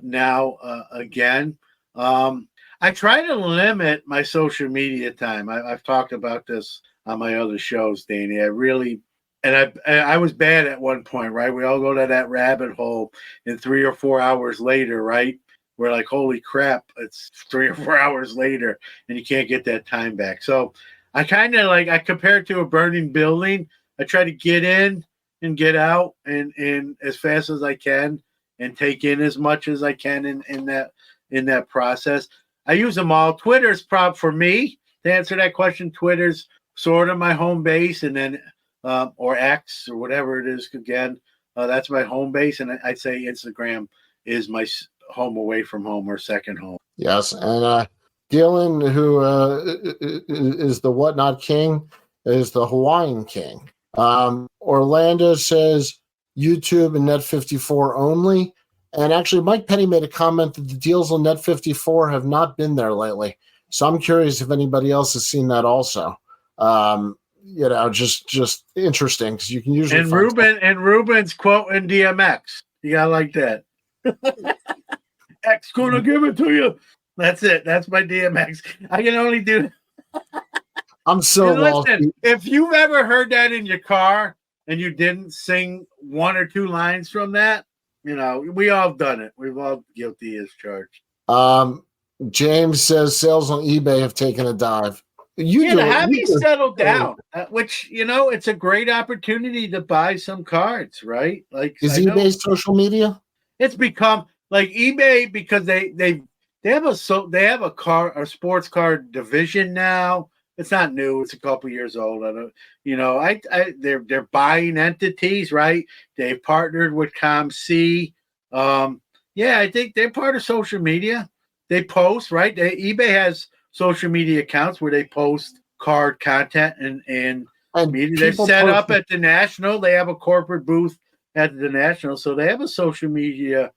now again. I try to limit my social media time. I've talked about this on my other shows, Danny. I was bad at one point, right? We all go to that rabbit hole, and 3 or 4 hours later, right? We're like, holy crap, it's 3 or 4 hours later, and you can't get that time back. So I kind of I compare it to a burning building. I try to get in and get out and as fast as I can and take in as much as I can in that process. I use them all. Twitter's for me to answer that question. Twitter's sort of my home base, and then or X or whatever it is. Again, that's my home base, and I'd say Instagram is my home away from home or second home. Yes, and Dylan, who is the Whatnot King, is the Hawaiian King. Orlando says YouTube and Net54 only. And actually, Mike Petty made a comment that the deals on Net54 have not been there lately. So I'm curious if anybody else has seen that also. Just interesting because you can usually Ruben's quoting DMX. You gotta like that. X gonna give it to you. That's it. That's my DMX. I can only do. I'm so lost. Listen, if you've ever heard that in your car and you didn't sing 1 or 2 lines from that, we all done it. We've all guilty as charged. James says sales on eBay have taken a dive. The hobby's settled down, which, it's a great opportunity to buy some cards, right? Like, is eBay social media? It's become like eBay because they have a sports card division now. It's not new. It's a couple years old. They're buying entities, right? They've partnered with ComC. I think they're part of social media. They post, right? eBay has social media accounts where they post card content and media. They're set up at the National. They have a corporate booth at the National, so they have a social media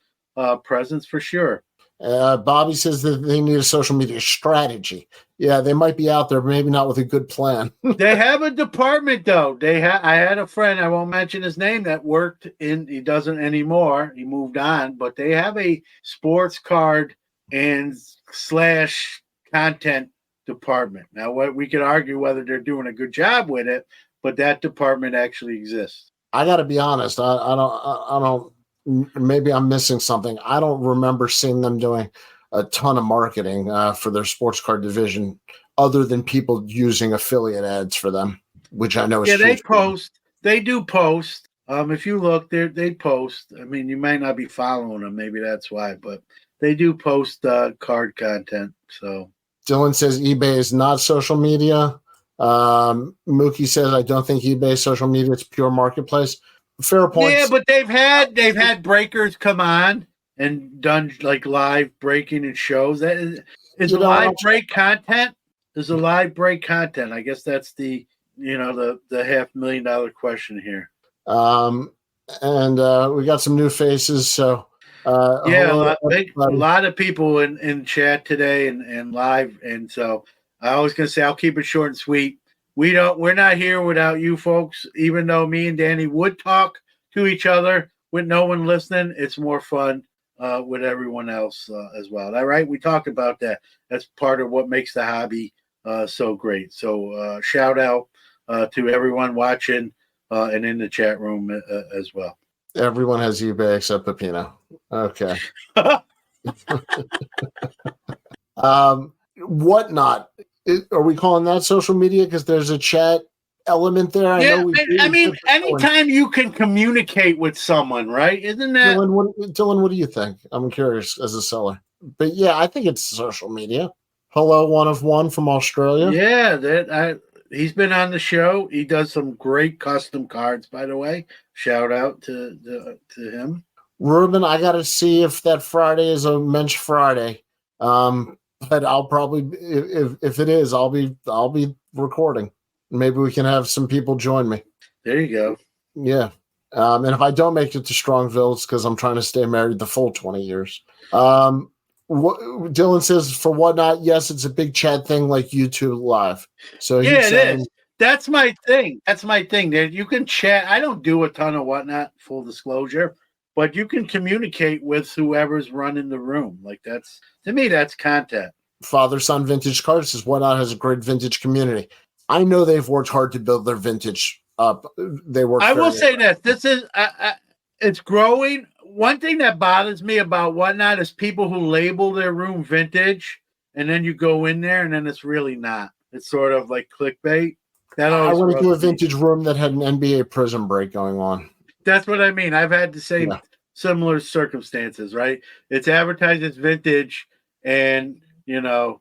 presence for sure. Bobby says that they need a social media strategy. Yeah, they might be out there, but maybe not with a good plan. They have a department, though. I had a friend, I won't mention his name, that worked he doesn't anymore. He moved on, but they have a sports card and / content department. Now, we could argue whether they're doing a good job with it, but that department actually exists. I got to be honest. I don't. Maybe I'm missing something. I don't remember seeing them doing a ton of marketing for their sports card division, other than people using affiliate ads for them, which I know is they post. They do post. If you look, they post. I mean, you might not be following them. Maybe that's why, but they do post card content. So Dylan says eBay is not social media. Mookie says I don't think eBay is social media. It's pure marketplace. Fair point. Yeah, but they've had breakers come on and done like live breaking and shows. That is live break content. There's a live break content. I guess that's the $500,000 question here. And we got some new faces. So a lot of people in chat today and live. And so I was going to say I'll keep it short and sweet. We're not here without you folks, even though me and Danny would talk to each other with no one listening. It's more fun with everyone else as well. Is that right? We talked about that. That's part of what makes the hobby so great. So shout out to everyone watching and in the chat room as well. Everyone has eBay except Pepino. Okay. Whatnot. Are we calling that social media because there's a chat element there? I mean, anytime you can communicate with someone, right? Isn't that Dylan? What do you think? I'm curious as a seller, but yeah, I think it's social media. Hello, one of one from Australia. Yeah, he's been on the show. He does some great custom cards, by the way. Shout out to him. Ruben, I got to see if that Friday is a Mensch Friday. But I'll probably, if it is, I'll be recording. Maybe we can have some people join me. There you go. Yeah. And if I don't make it to Strongville, it's because I'm trying to stay married the full 20 years. Dylan says for Whatnot, yes, it's a big chat thing like YouTube Live. So it is. That's my thing. You can chat. I don't do a ton of Whatnot, full disclosure, but you can communicate with whoever's running the room. Like to me, that's content. Father Son Vintage Cards says Whatnot has a great vintage community. I know they've worked hard to build their vintage up. I will say that this is it's growing. One thing that bothers me about Whatnot is people who label their room vintage, and then you go in there and then it's really not. It's sort of like clickbait. I went to a vintage room that had an NBA Prison Break going on. That's what I mean. I've had the same similar circumstances, right? It's advertised as vintage, and they're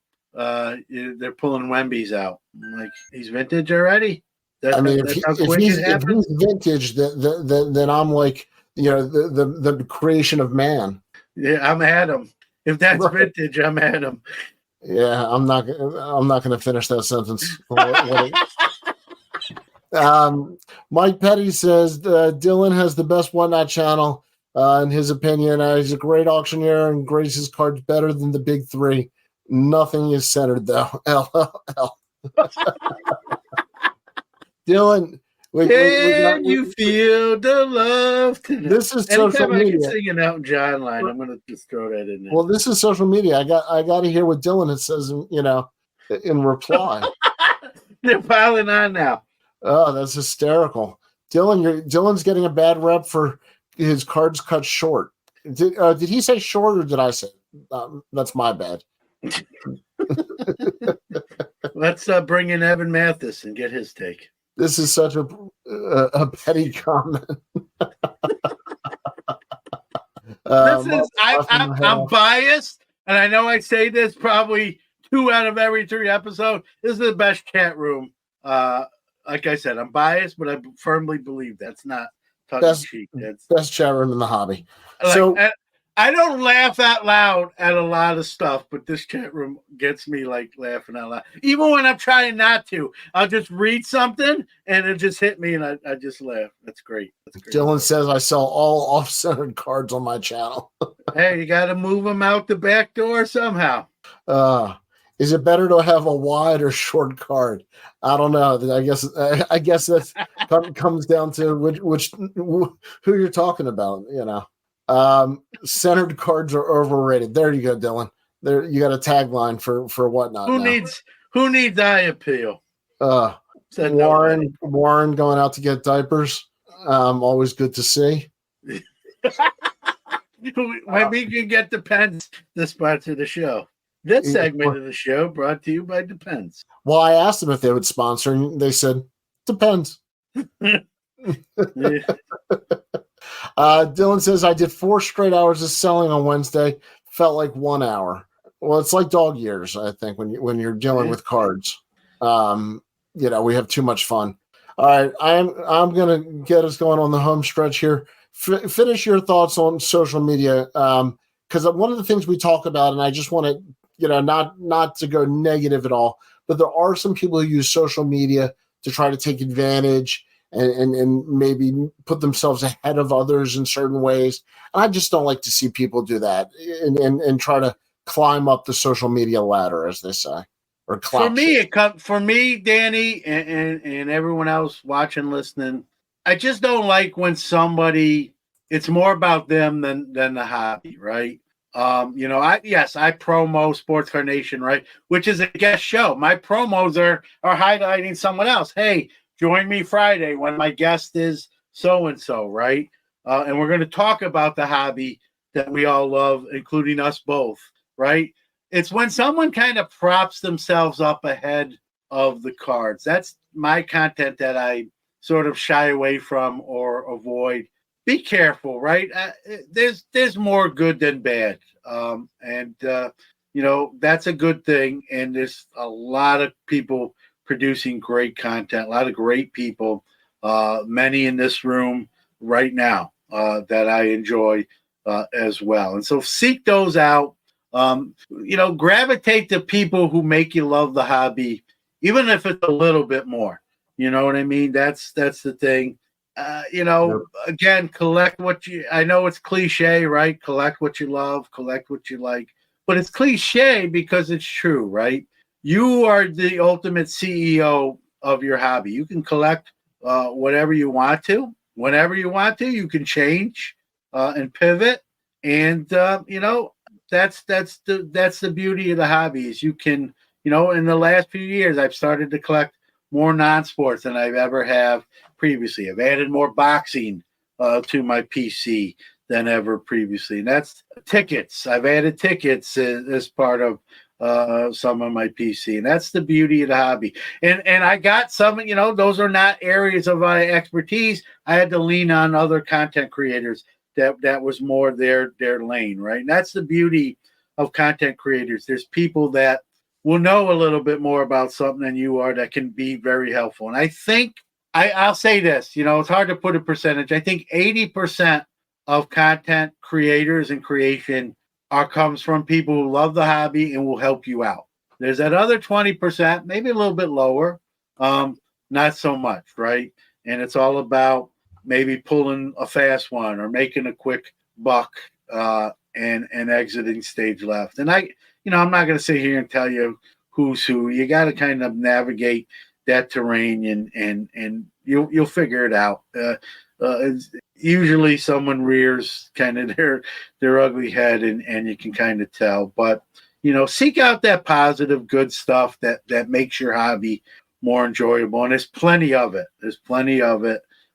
pulling Wemby's out. I'm like, he's vintage already. If he's vintage, then I'm like, the creation of man. Yeah, I'm Adam. If that's vintage, I'm Adam. Yeah, I'm not going to finish that sentence. Mike Petty says Dylan has the best Whatnot channel. In his opinion, he's a great auctioneer and grades his cards better than the big three. Nothing is centered though. LOL. Dylan, can you feel the love tonight? This is social media. I can sing an Elton John line. I'm going to just throw that in there. Well, this is social media. I got to hear what Dylan says. In reply. They're piling on now. Oh, that's hysterical. Dylan's getting a bad rep for his cards cut short. Did he say short or did I say? That's my bad. Let's bring in Evan Mathis and get his take. This is such a petty comment. I'm biased, and I know I say this probably 2 out of every 3 episodes. This is the best chat room. Like I said, I'm biased, but I firmly believe that's not tongue-in-cheek. That's best chat room in the hobby. Like, so I don't laugh out loud at a lot of stuff, but this chat room gets me like laughing out loud. Even when I'm trying not to, I'll just read something and it just hit me and I just laugh. That's great. Dylan says I sell all off-centered cards on my channel. Hey, you got to move them out the back door somehow. Is it better to have a wide or short card? I don't know. I guess that comes down to who you're talking about. Centered cards are overrated. There you go, Dylan. There you got a tagline for whatnot. Who needs eye appeal? Warren going out to get diapers. Always good to see. Maybe you can get Depends to sponsor the show. This segment of the show brought to you by Depends. Well, I asked them if they would sponsor, and they said, depends. Dylan says, I did 4 straight hours of selling on Wednesday. Felt like 1 hour. Well, it's like dog years, I think, when you're dealing with cards. We have too much fun. All right, I'm going to get us going on the home stretch here. Finish your thoughts on social media, because one of the things we talk about, and I just want to, not to go negative at all, but there are some people who use social media to try to take advantage and maybe put themselves ahead of others in certain ways. And I just don't like to see people do that and try to climb up the social media ladder, as they say. Or for me, Danny, and everyone else watching, listening, I just don't like when it's more about them than the hobby, right? I promo Sports Card Nation, right? Which is a guest show. My promos are highlighting someone else. Hey, join me Friday when my guest is so-and-so, right? And we're going to talk about the hobby that we all love, including us both, right? It's when someone kind of props themselves up ahead of the cards. That's my content that I sort of shy away from or avoid. Be careful, right? There's more good than bad. That's a good thing. And there's a lot of people producing great content, a lot of great people, many in this room right now that I enjoy as well. And so seek those out. Gravitate to people who make you love the hobby, even if it's a little bit more. You know what I mean? That's the thing. Again, collect I know it's cliche, right? Collect what you love, collect what you like, but it's cliche because it's true, right? You are the ultimate CEO of your hobby. You can collect whatever you want to, whenever you want to. You can change and pivot, and that's the beauty of the hobby. Is you can, in the last few years, I've started to collect more non-sports than I've ever have previously. I've added more boxing to my PC than ever previously. And that's tickets. I've added tickets as part of some of my PC. And that's the beauty of the hobby. And I got some, those are not areas of my expertise. I had to lean on other content creators that was more their lane, right? And that's the beauty of content creators. There's people that will know a little bit more about something than you are that can be very helpful. And I think I'll say this, it's hard to put a percentage. I think 80% of content creators and creation comes from people who love the hobby and will help you out. There's that other 20%, maybe a little bit lower, not so much, right? And it's all about maybe pulling a fast one or making a quick buck and exiting stage left. And I'm not going to sit here and tell you who's who. You got to kind of navigate that terrain and you'll figure it out. Usually someone rears kind of their ugly head and you can kind of tell. But, seek out that positive, good stuff that makes your hobby more enjoyable. And there's plenty of it.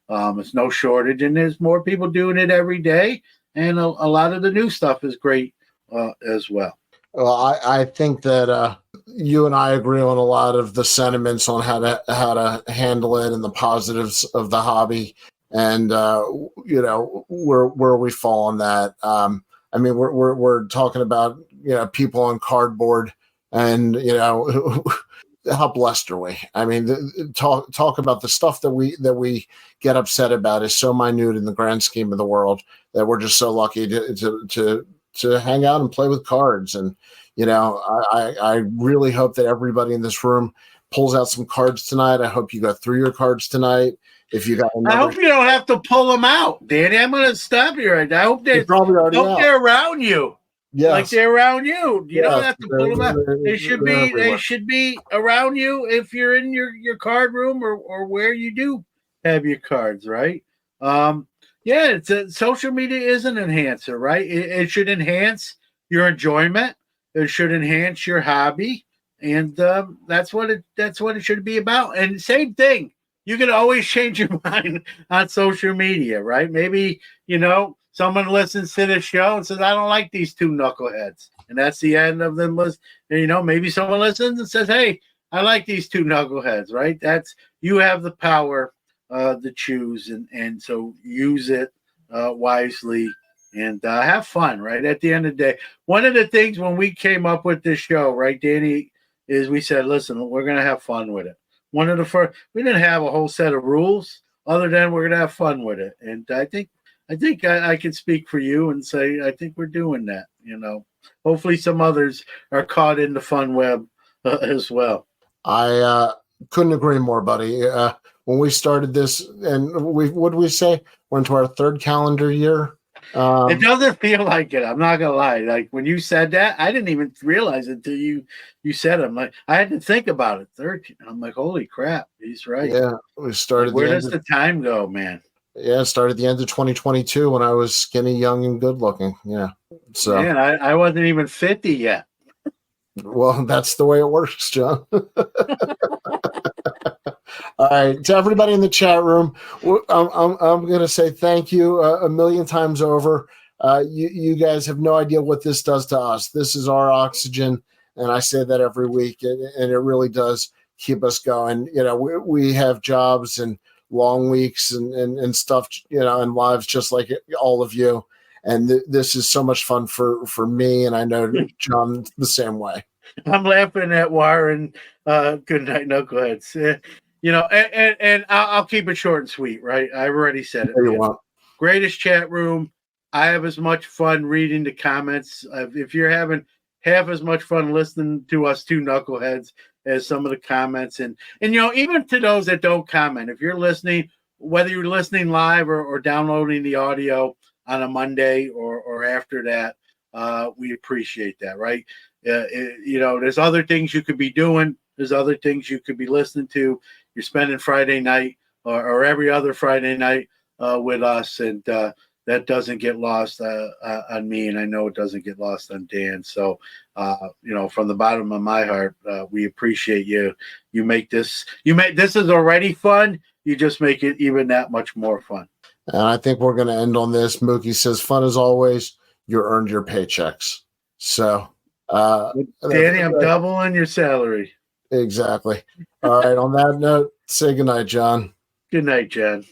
It's no shortage, and there's more people doing it every day, and a lot of the new stuff is great as well. Well, I think that you and I agree on a lot of the sentiments on how to handle it and the positives of the hobby, and where we fall on that. I mean, we're talking about people on cardboard, and how blessed are we? I mean, talk about the stuff that we get upset about is so minute in the grand scheme of the world that we're just so lucky to hang out and play with cards. And I really hope that everybody in this room pulls out some cards tonight. I hope you got through your cards tonight. If you got I hope you don't have to pull them out, Danny. I'm going to stop you right now. I hope they're around you. Yes. Like they're around you. You don't have to pull them out. They should be around you if you're in your card room or where you do have your cards, right? Social media is an enhancer, right? It should enhance your enjoyment. It should enhance your hobby, and that's what it should be about. And same thing, you can always change your mind on social media, right? Maybe someone listens to the show and says, "I don't like these two knuckleheads," and that's the end of them. Maybe someone listens and says, "Hey, I like these two knuckleheads," right? You have the power to choose, and so use it wisely and have fun, right? At the end of the day, one of the things when we came up with this show, right, Danny, is we said, listen, we're going to have fun with it. One of the first, we didn't have a whole set of rules other than we're going to have fun with it. And I think I can speak for you and say, I think we're doing that, hopefully some others are caught in the fun web as well. I couldn't agree more, buddy. When we started this, and what did we say? We're into our third calendar year. It doesn't feel like it. I'm not gonna lie. Like when you said that, I didn't even realize it until you said it. I'm like, I had to think about it. 13. I'm like, holy crap, he's right. Yeah, we started. Where does the time go, man? Yeah, started the end of 2022 when I was skinny, young, and good looking. Yeah. So man, I wasn't even 50 yet. Well, that's the way it works, John. All right, to everybody in the chat room, I'm going to say thank you a million times over. You guys have no idea what this does to us. This is our oxygen, and I say that every week, and it really does keep us going. We have jobs and long weeks and stuff, and lives just like all of you. And this is so much fun for me, and I know John the same way. I'm laughing at Warren. Good night, knuckleheads. And I'll keep it short and sweet, right? I've already said it. Greatest chat room. I have as much fun reading the comments. If you're having half as much fun listening to us two knuckleheads as some of the comments, and even to those that don't comment, if you're listening, whether you're listening live or downloading the audio on a Monday or after that, we appreciate that, right? There's other things you could be doing. There's other things you could be listening to. You're spending Friday night or every other Friday night with us, and that doesn't get lost on me, and I know it doesn't get lost on Dan. So, from the bottom of my heart, we appreciate you. You make this. This is already fun. You just make it even that much more fun. And I think we're going to end on this. Mookie says, "Fun as always. You earned your paychecks." So, Danny, I'm doubling your salary. Exactly. All right. On that note, say goodnight, John. Good night, John.